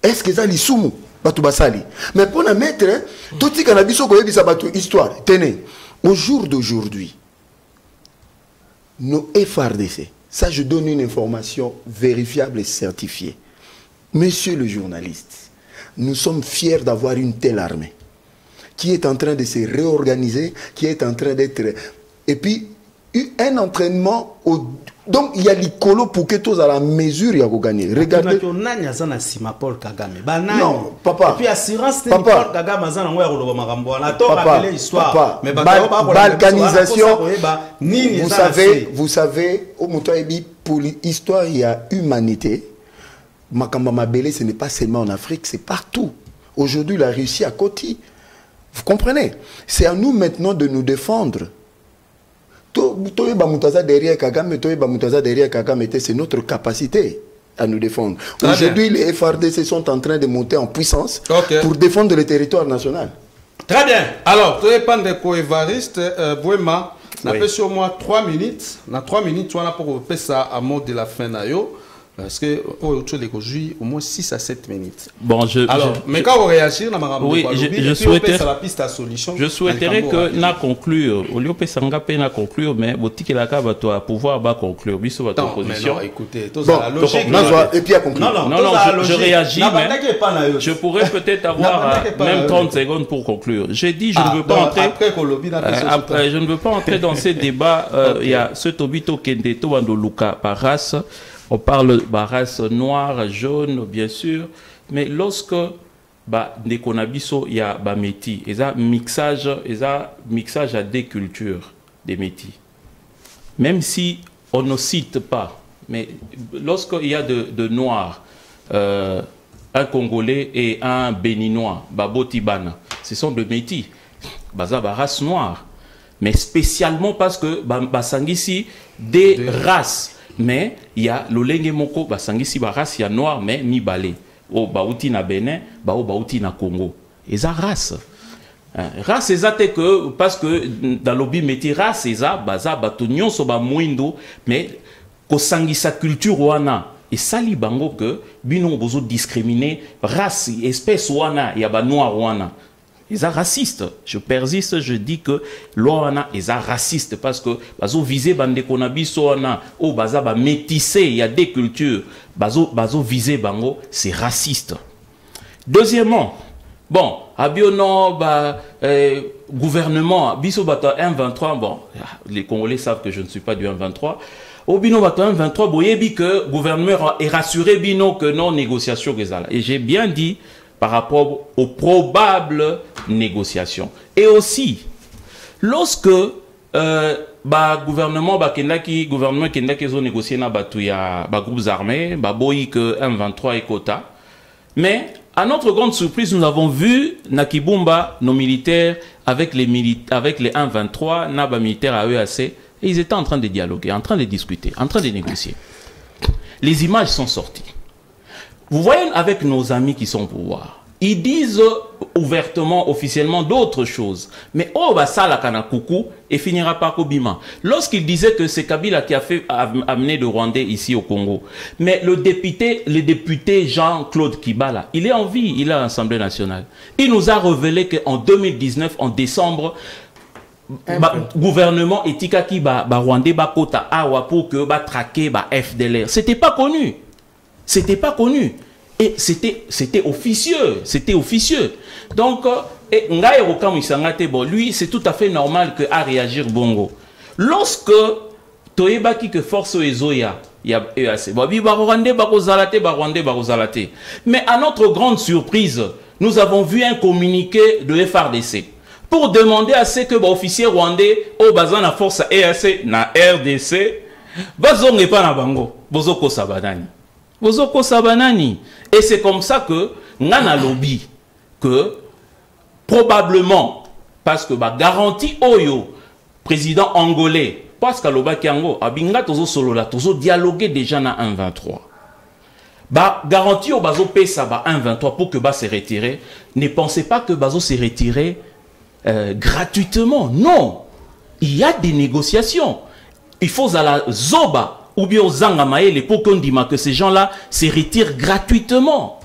Est-ce que ça l'issoumu? Mais pour la mettre, tout ce qu'on a dit, histoire. Tenez, au jour d'aujourd'hui, nos FRDC, ça je donne une information vérifiable et certifiée. Monsieur le journaliste, nous sommes fiers d'avoir une telle armée qui est en train de se réorganiser, qui est en train d'être... Et puis, un entraînement au... Donc, il y a l'icolo pour que tous à la mesure il y a gagner. Regardez. Non, papa. Et puis, assurance, Paul Kagame, balkanisation. Vous savez, au Moutouabi, pour l'histoire, il y a humanité. Makamba Mabele, ce n'est pas seulement en Afrique, c'est partout. Aujourd'hui, la Russie a côté. Vous comprenez? C'est à nous maintenant de nous défendre. C'est notre capacité à nous défendre. Aujourd'hui, les FRDC sont en train de monter en puissance pour défendre le territoire national. Très bien. Alors, tu es pas de co-évariste, Bouema, on a sur moi 3 minutes. Dans 3 minutes, tu as pour faire ça à mot de la fin. Parce que au moins 6 à 7 minutes. Bon, mais quand on réagit, je souhaiterais que na conclure. Au lieu de s'engager na conclure, mais boutique la cave à pouvoir bas conclure. Biso votre position. Non, écoutez, et puis à conclure. Non, je réagis. Je pourrais peut-être avoir même 30 secondes pour conclure. J'ai dit, je ne veux pas entrer. Après, je ne veux pas entrer dans ces débats. Il y a ce Tobito Kendeto Andoluka par race. On parle de race noire, jaune, bien sûr, mais lorsque il y a métis, il y a mixage à des cultures des métis. Même si on ne cite pas, mais lorsqu'il y a de noirs, un Congolais et un Béninois, Babotibana, ce sont des métis, race noire, mais spécialement parce que Basangisi des races. Mais il y a l'olenge moko basangisi ba race ya noir mais mi balé o bauti na Bénin bauti na Congo et ça race ezate que parce que dans lobby métier race eza baza batonyon so ba mwindo mais ko sangisa culture wana et sali bango que bino bozo discriminer race espèce wana ya ba noir wana. Ils sont racistes. Je persiste, je dis que l'OANA est raciste parce que bazo visé bande konabiso wana o baza ba métissé, il y a des cultures. Bazo visé bango, c'est raciste. Deuxièmement, bon, abiono gouvernement biso bata 1-23, bon, les Congolais savent que je ne suis pas du 1-23. Au bino bata 1-23, boyebi que gouvernement est rassuré bino que non négociation rezala. Et j'ai bien dit par rapport aux probables négociations. Et aussi, lorsque gouvernement kendaki ont négocié na groupes armés, boyi que M23 et quota, mais à notre grande surprise, nous avons vu na Kibumba nos militaires avec les 1-23, na militaires à EAC, Et ils étaient en train de dialoguer, en train de discuter, en train de négocier. Les images sont sorties. Vous voyez avec nos amis qui sont au pouvoir, ils disent ouvertement, officiellement d'autres choses. Mais oh, bah ça, la Kanakoukou, et finira par Kobima. Lorsqu'il disait que c'est Kabila qui a fait amener le Rwandais ici au Congo. Mais le député Jean-Claude Kibala, il est en vie, il est à l'Assemblée nationale. Il nous a révélé qu'en 2019, en décembre, gouvernement etika ki ba Rwandais ba kota awa pour que ba traquer ba FDLR. C'était pas connu. C'était pas connu. Et c'était officieux. C'était officieux. Donc, lui, c'est tout à fait normal que à réagir bongo. Lorsque Toyebaki que force Ezoya, il y a EAC. Mais à notre grande surprise, nous avons vu un communiqué de FRDC pour demander à ce que l'officier rwandais au bazan la force EAC na RDC bazonge pas na bango bozoko sabanani. Bozoko sabanani. Et c'est comme ça que ngana lobby que probablement parce que ba garantie oyo président angolais parce que loba kiango abinga tozo solola tozo dialoguer déjà na 1-23. Ba garantie au bazo pesa ba 1-23 pour que ba se retirer. Ne pensez pas que bazo se retirer gratuitement. Non. Il y a des négociations. Il faut à la zoba ou bien aux Zangamaël pour qu'on dise que ces gens-là se retirent gratuitement.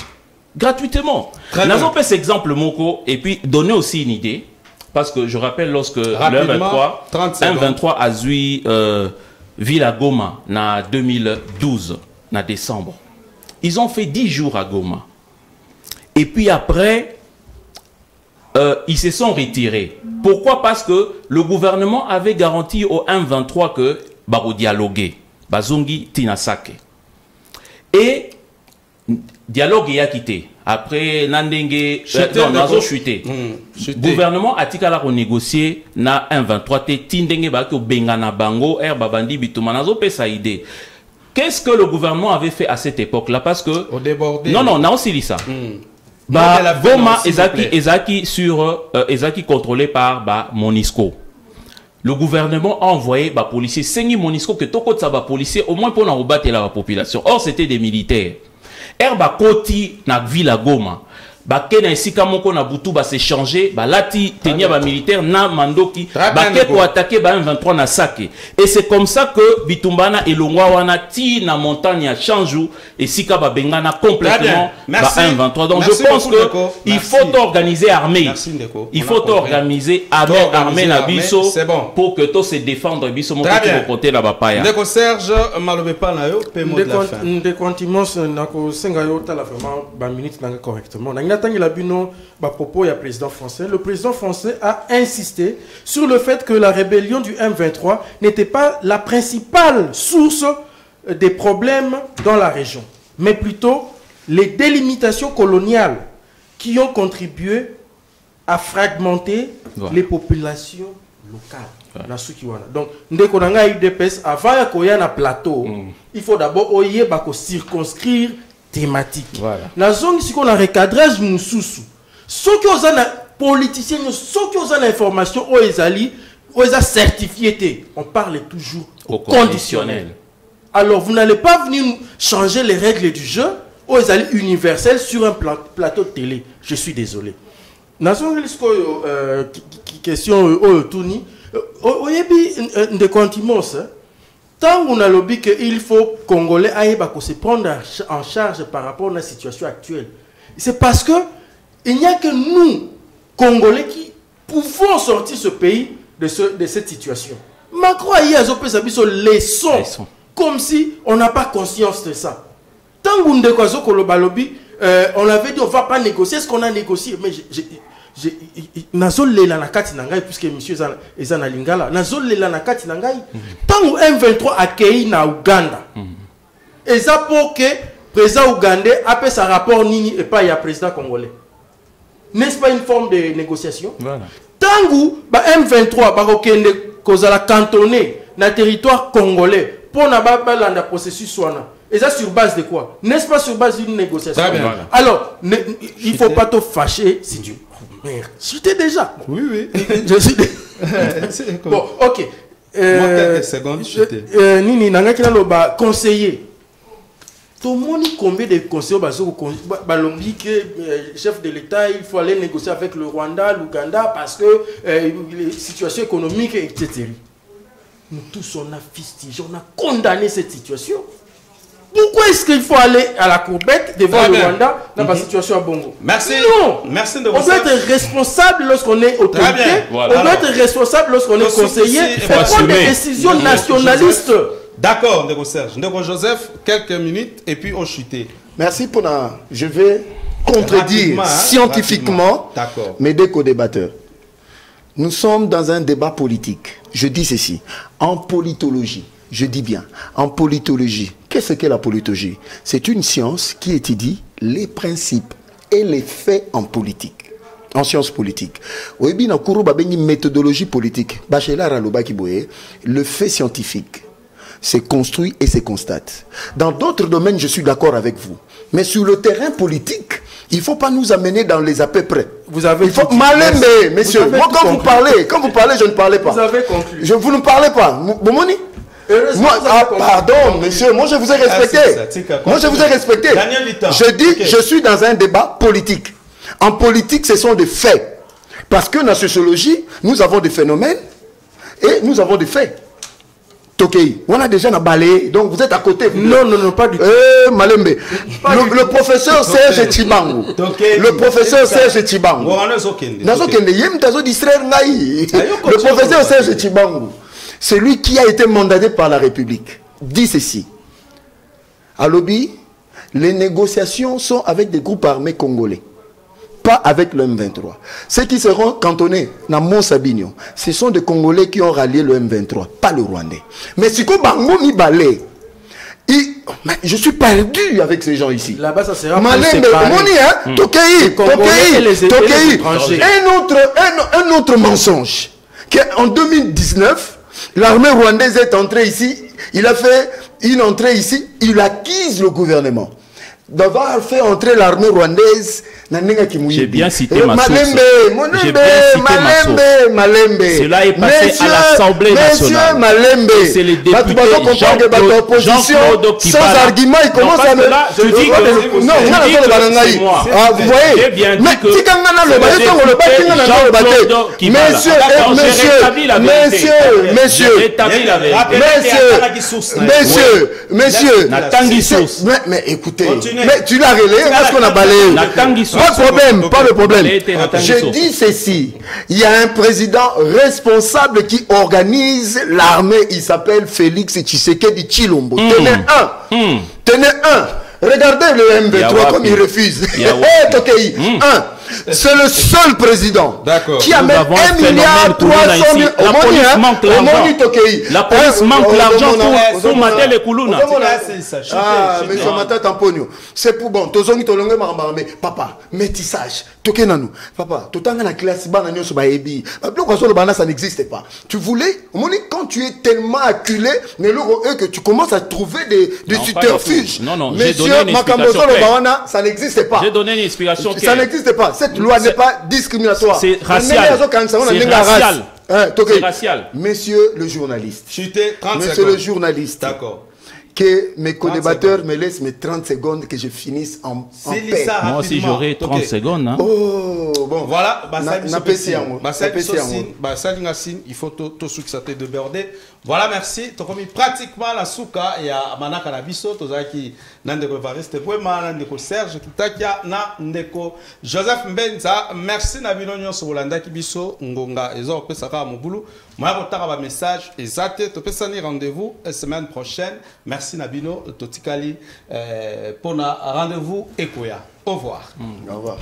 Gratuitement. Nous avons fait cet exemple, Moko, et puis donner aussi une idée, parce que je rappelle lorsque le 1-23 a zui Villa Goma en 2012, en décembre. Ils ont fait 10 jours à Goma. Et puis après, ils se sont retirés. Pourquoi? Parce que le gouvernement avait garanti au 1-23 que baro dialoguer. Bazungi Tinasake. Et dialogue y a quitté. Après Nandenge Nazo chuté. Le gouvernement a tika la renégocier na 1-23 te tindenge ba ko bengana bango babandi bituma nazo pesa idée. Qu'est-ce que le gouvernement avait fait à cette époque-là? Parce que non, on aussi dit ça. Goma Ezaki sur Ezaki contrôlé par Monisco. Le gouvernement a envoyé des policiers, 5 Monisco que tout ça va policiers au moins pour en rebattre la population. Or c'était des militaires. Erba Koti na Villa Goma. Bakena isika moko na butu ba s'échanger, ba lati tenir ba militaire na mandoki, baké pour attaquer ba 23 na Sake. Et c'est comme ça que Bitumbana et Longwa wana ti na montagne à Chanjou et sika ba bengana complètement ba 23. Donc je pense que il faut organiser armée. Il faut organiser armée na biso pour que tout se défendre biso mo ko côté la bapaya. Ndeko Serge malobe pa na yo pe mot de la fin. Ndeko nako senga yo tala vraiment ba minute na correctement. Le président français a insisté sur le fait que la rébellion du M23 n'était pas la principale source des problèmes dans la région, mais plutôt les délimitations coloniales qui ont contribué à fragmenter les populations locales. Donc, ndeko nanga UDPS avant ya na plateau, il faut d'abord circonscrire thématique. Voilà. La zone ici qu'on a recadrage moussousou. Ceux qui ont un politicien, ceux qui ont une information, ils ont certifié. On parle toujours au conditionnel. Alors vous n'allez pas venir changer les règles du jeu aux alliés universels sur un plateau de télé. Je suis désolé. Nation question Touni. Des contimos. Tant qu'on a lobby qu'il faut Congolais se prendre en charge par rapport à la situation actuelle. C'est parce que il n'y a que nous, Congolais, qui pouvons sortir ce pays de cette situation. Macron a eu leçon, comme si on n'a pas conscience de ça. Tant qu'on a lobby, on avait dit on ne va pas négocier ce qu'on a négocié. Mais nazolela na kati na ngai puisque monsieur ezana lingala nazolela na kati na ngai tango M23 accueilli na Uganda eza pour que président ougandais a fait sa rapport nini et pas ya président congolais. N'est-ce pas une forme de négociation? Voilà. Tango ba M23 ba kokende kozala cantonné na territoire congolais pour na ba landa processus wana. Et ça sur base de quoi? N'est-ce pas sur base d'une négociation? Voilà. Alors, il ne faut pas te fâcher si tu... Merde, j'étais déjà. Oui. Je suis... Bon, ok. quelques secondes. Nini nangaki naloba conseiller. Tout le monde combien de conseillers balombi que chef de l'État il faut aller négocier avec le Rwanda, l'Ouganda parce que les situations économiques etc. Nous tous on a fustigé, on a condamné cette situation. Pourquoi est-ce qu'il faut aller à la courbette devant le Rwanda dans la situation à Bongo? Merci. Non. Merci de on doit être responsable lorsqu'on est autorité. Voilà. On doit être responsable lorsqu'on est conseiller. Il faut prendre des décisions nationalistes. D'accord, Ndeko Serge. Ndeko Joseph, quelques minutes et puis on chute. Merci pour la... Je vais contredire scientifiquement mes deux co-débatteurs. Nous sommes dans un débat politique. Je dis ceci. En politologie, je dis bien, en politologie, qu'est-ce qu'est la politologie? C'est une science qui étudie les principes et les faits en politique. En sciences politiques. Oui, bien, une méthodologie politique. Le fait scientifique, c'est construit et c'est constate. Dans d'autres domaines, je suis d'accord avec vous. Mais sur le terrain politique, il ne faut pas nous amener dans les à peu près. Vous avez il faut m'aller, messieurs. Moi, quand vous parlez, je ne parlais pas. Vous avez conclu. Vous ne parlez pas. Bomoni? Moi, pardon, monsieur, moi je vous ai respecté. Moi je vous ai respecté. Je dis, je suis dans un débat politique. En politique, ce sont des faits. Parce que dans la sociologie, nous avons des phénomènes et nous avons des faits. Tokei, on a déjà balayé, donc vous êtes à côté. Non, non, non, pas du tout. Malembe. Le professeur Serge Chibangu. Le professeur Serge Chibangu. Le professeur Serge Chibangu. C'est lui qui a été mandaté par la République. Dit ceci. À Lobby, les négociations sont avec des groupes armés congolais. Pas avec le M23. Ceux qui seront cantonnés dans Mont-Sabignon, ce sont des Congolais qui ont rallié le M23, pas le Rwandais. Mais si Bango mi balé, je suis perdu avec ces gens ici. Là-bas, ça sera un autre mensonge. En 2019, l'armée rwandaise est entrée ici, il a fait une entrée ici, il acquise le gouvernement. D'avoir fait entrer l'armée rwandaise, j'ai bien cité ma source. Malembe. Cela est passé à l'Assemblée nationale. C'est les députés Jean-Claude qui sans argument, il commence à me... Je dis que non, vous voyez, j'ai bien dit que mais écoutez, mais tu l'as relayé parce qu'on a balayé. Pas de problème. Je dis ceci. Il y a un président responsable qui organise l'armée. Il s'appelle Félix Tshisekedi Tshilombo. Tenez un. Regardez le M23 comme il refuse. C'est le seul président qui a même 1,3 milliard La police manque l'argent. La police manque l'argent pour mater les Koulouna. Ah, mais je m'attends en pognon. C'est pour bon. Papa, métissage. Papa, la classe, ça n'existe pas. Tu voulais, quand tu es tellement acculé, que tu commences à trouver des subterfuges. Non, monsieur, ça n'existe pas. J'ai donné une explication. Ça n'existe pas. Cette loi n'est pas discriminatoire. C'est racial. C'est racial. Monsieur le journaliste. Monsieur le journaliste. D'accord. Que mes co-débatteurs me laissent mes 30 secondes que je finisse en paix. Moi aussi j'aurai 30 secondes. Hein. Oh, bon. Voilà. Il faut tout succès de border. Voilà, merci. Tu as commis pratiquement la souka et à Manaka Nabiso, tu as qui Nandeko Variste Poema, Nandeko Serge, Kitakia, Nandeko Joseph Mbenza. Merci Nabino Nyon Sobolanda Kibiso, Ngonga, et Zor Pesaka Moboulou. Moi, je vous un message exact. Tu peux s'en rendez-vous la semaine prochaine. Merci Nabino, Totikali, pour un rendez-vous Ekoya. Au revoir. Au revoir.